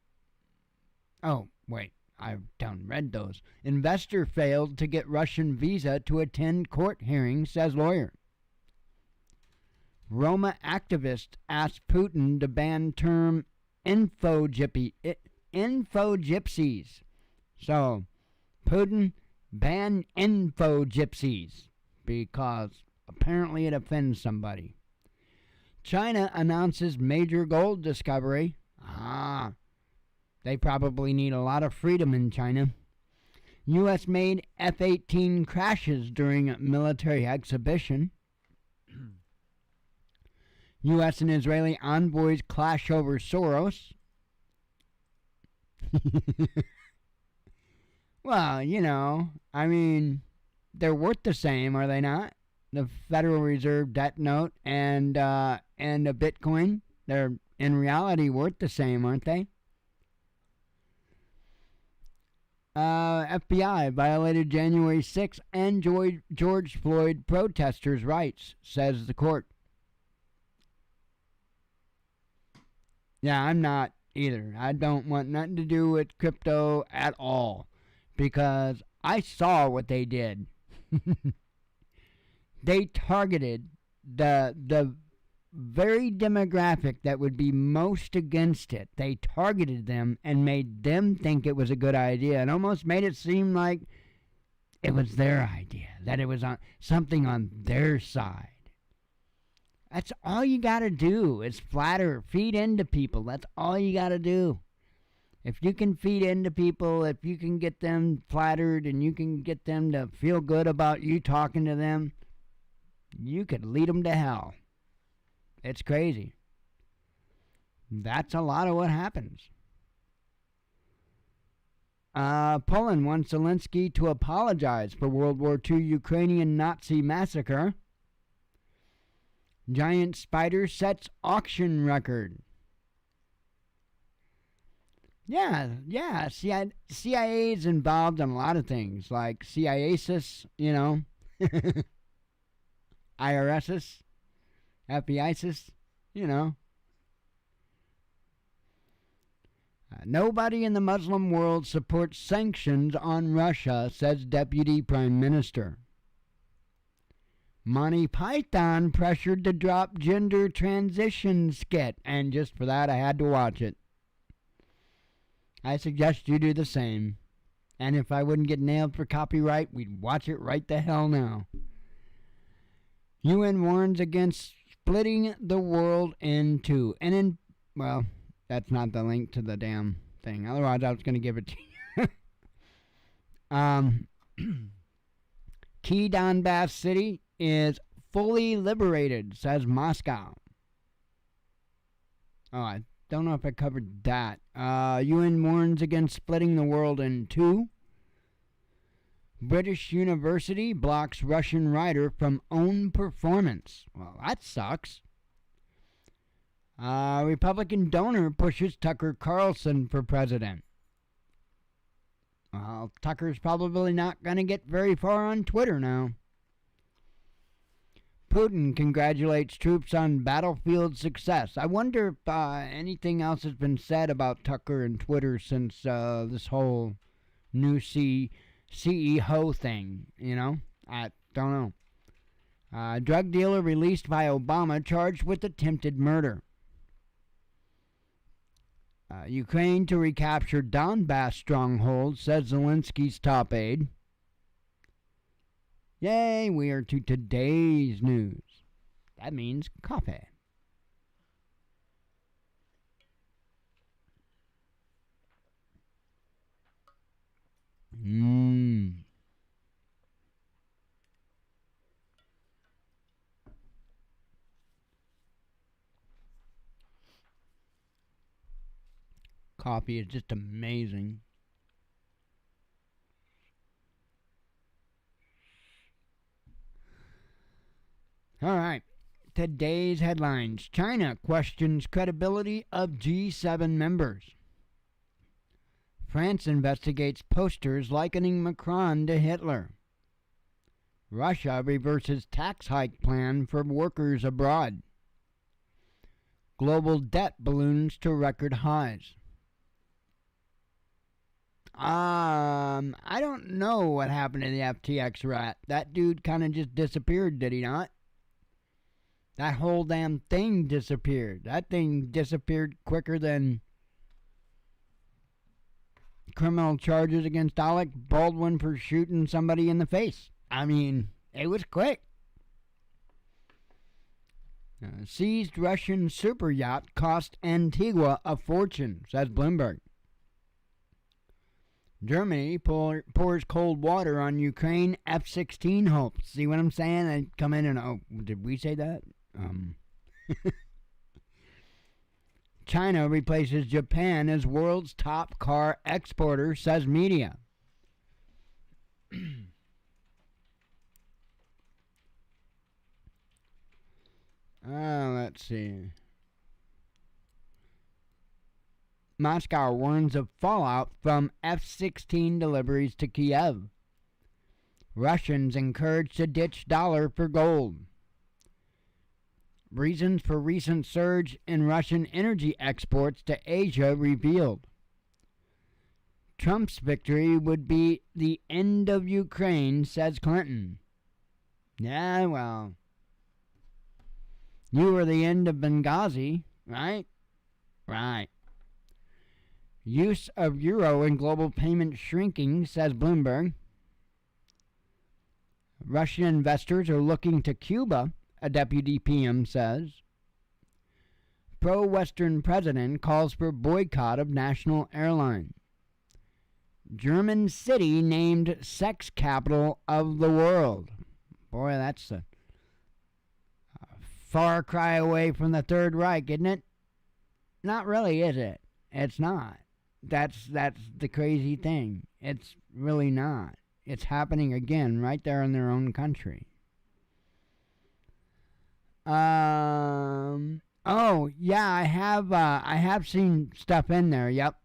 Oh, wait. I've read those. Investor failed to get Russian visa to attend court hearing, says lawyer. Roma activists asked Putin to ban term info-gypsies. So, Putin, ban info-gypsies because apparently it offends somebody. China announces major gold discovery. They probably need a lot of freedom in China. U.S.-made F-18 crashes during a military exhibition. U.S. and Israeli envoys clash over Soros. Well, they're worth the same, are they not? The Federal Reserve debt note and a Bitcoin, they're in reality worth the same, aren't they? FBI violated January 6th and George Floyd protesters' rights, says the court. Yeah, I'm not either. I don't want nothing to do with crypto at all because I saw what they did. They targeted the very demographic that would be most against it. They targeted them and made them think it was a good idea and almost made it seem like it was their idea, that it was on something on their side. That's all you got to do is flatter, feed into people. That's all you got to do. If you can feed into people, if you can get them flattered and you can get them to feel good about you talking to them, you could lead them to hell. It's crazy. That's a lot of what happens. Poland wants Zelensky to apologize for World War II Ukrainian Nazi massacre. Giant spider sets auction record. Yeah. CIA is involved in a lot of things, like CIASIS, IRSIS, FBISIS, Nobody in the Muslim world supports sanctions on Russia, says Deputy Prime Minister. Monty Python pressured to drop gender transition skit, and just for that I had to watch it. I suggest you do the same. And if I wouldn't get nailed for copyright, we'd watch it right the hell now. UN warns against splitting the world in two. Well, that's not the link to the damn thing. Otherwise, I was going to give it to you. Key Donbass city is fully liberated, says Moscow. Oh, I don't know if I covered that. UN warns against splitting the world in two. British University blocks Russian writer from own performance. Well, that sucks. Republican donor pushes Tucker Carlson for president. Well, Tucker's probably not going to get very far on Twitter now. Putin congratulates troops on battlefield success. I wonder if anything else has been said about Tucker and Twitter since this whole new CEO thing, I don't know. Drug dealer released by Obama charged with attempted murder. Ukraine to recapture Donbass stronghold, says Zelensky's top aide. Yay, we are to today's news. That means coffee. Coffee is just amazing. All right. Today's headlines. China questions credibility of G7 members. France investigates posters likening Macron to Hitler. Russia reverses tax hike plan for workers abroad. Global debt balloons to record highs. I don't know what happened to the FTX rat. That dude kind of just disappeared, did he not? That whole damn thing disappeared. That thing disappeared quicker than criminal charges against Alec Baldwin for shooting somebody in the face. I mean, it was quick. Seized Russian super yacht cost Antigua a fortune, says Bloomberg. Germany pours cold water on Ukraine F-16 hopes. See what I'm saying? I come in and, oh, did we say that? China replaces Japan as world's top car exporter, says media. Let's see. Moscow warns of fallout from F-16 deliveries to Kiev. Russians encouraged to ditch dollar for gold. Reasons for recent surge in Russian energy exports to Asia revealed. Trump's victory would be the end of Ukraine, says Clinton. Yeah, well, you were the end of Benghazi, right? Right. Use of euro in global payment shrinking, says Bloomberg. Russian investors are looking to Cuba, a deputy PM says. Pro-Western president calls for boycott of national airline. German city named sex capital of the world. Boy, that's a far cry away from the Third Reich, isn't it? Not really, is it? It's not. That's the crazy thing. It's really not. It's happening again right there in their own country. Oh yeah, I have seen stuff in there. Yep.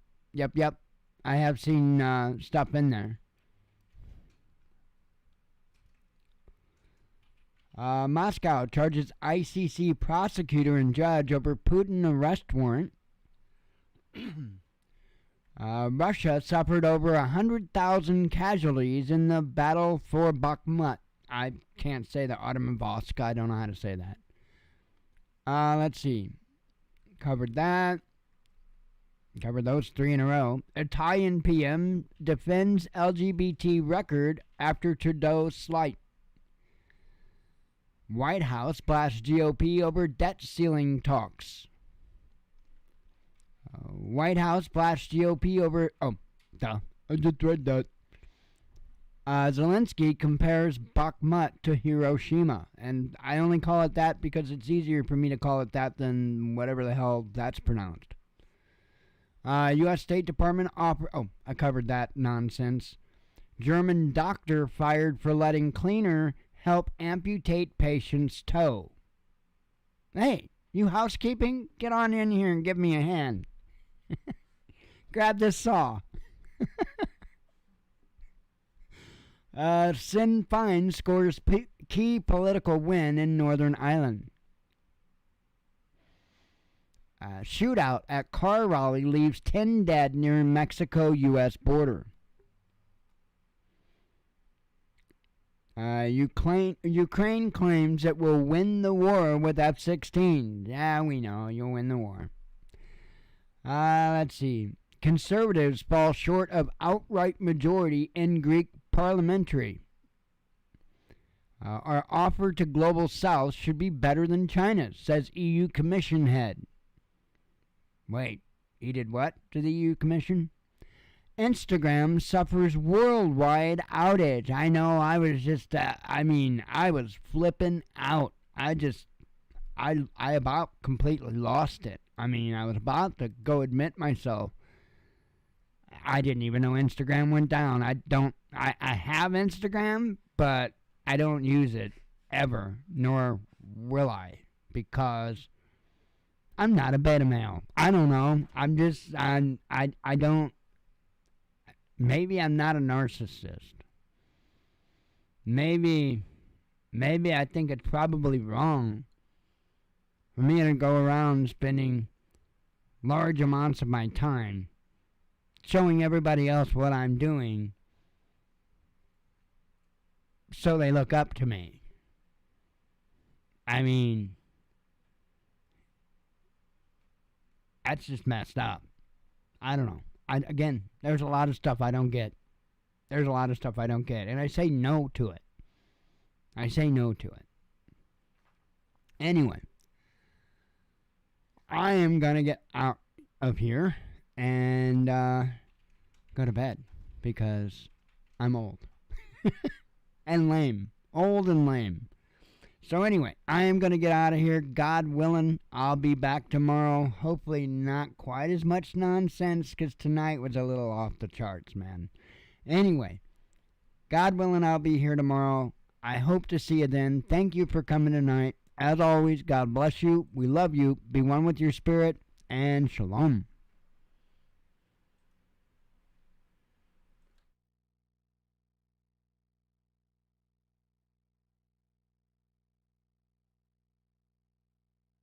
I have seen stuff in there. Moscow charges ICC prosecutor and judge over Putin arrest warrant. Russia suffered over 100,000 casualties in the battle for Bakhmut. I can't say the Artemovsk. I don't know how to say that. Let's see. Covered that. Covered those 3 in a row. Italian PM defends LGBT record after Trudeau slight. White House blasts GOP over debt ceiling talks. White House blasts GOP over... Oh, duh. I just read that. Zelensky compares Bakhmut to Hiroshima. And I only call it that because it's easier for me to call it that than whatever the hell that's pronounced. U.S. State Department offer... Oh, I covered that nonsense. German doctor fired for letting cleaner help amputate patient's toe. Hey, you housekeeping? Get on in here and give me a hand. Grab this saw. Sinn Féin scores key political win in Northern Ireland. Shootout at car rally leaves 10 dead near Mexico-U.S. border. Ukraine claims it will win the war with F-16. Yeah, we know you'll win the war. Let's see. Conservatives fall short of outright majority in Greek parliamentary. Our offer to Global South should be better than China's, says EU Commission head. Wait, he did what to the EU Commission? Instagram suffers worldwide outage. I know, I was just, I was flipping out. I about completely lost it. I mean, I was about to go admit myself. I didn't even know Instagram went down. I have Instagram, but I don't use it ever, nor will I, because I'm not a beta male. I don't know. I don't, maybe I'm not a narcissist. Maybe I think it's probably wrong for me to go around spending large amounts of my time showing everybody else what I'm doing so they look up to me. I mean, That's just messed up. I don't know. Again, there's a lot of stuff I don't get. There's a lot of stuff I don't get. And I say no to it. I say no to it. Anyway, I am going to get out of here and go to bed because I'm old and lame. Old and lame. So anyway, I am going to get out of here. God willing, I'll be back tomorrow. Hopefully not quite as much nonsense because tonight was a little off the charts, man. Anyway, God willing, I'll be here tomorrow. I hope to see you then. Thank you for coming tonight. As always, God bless you. We love you. Be one with your spirit. And shalom.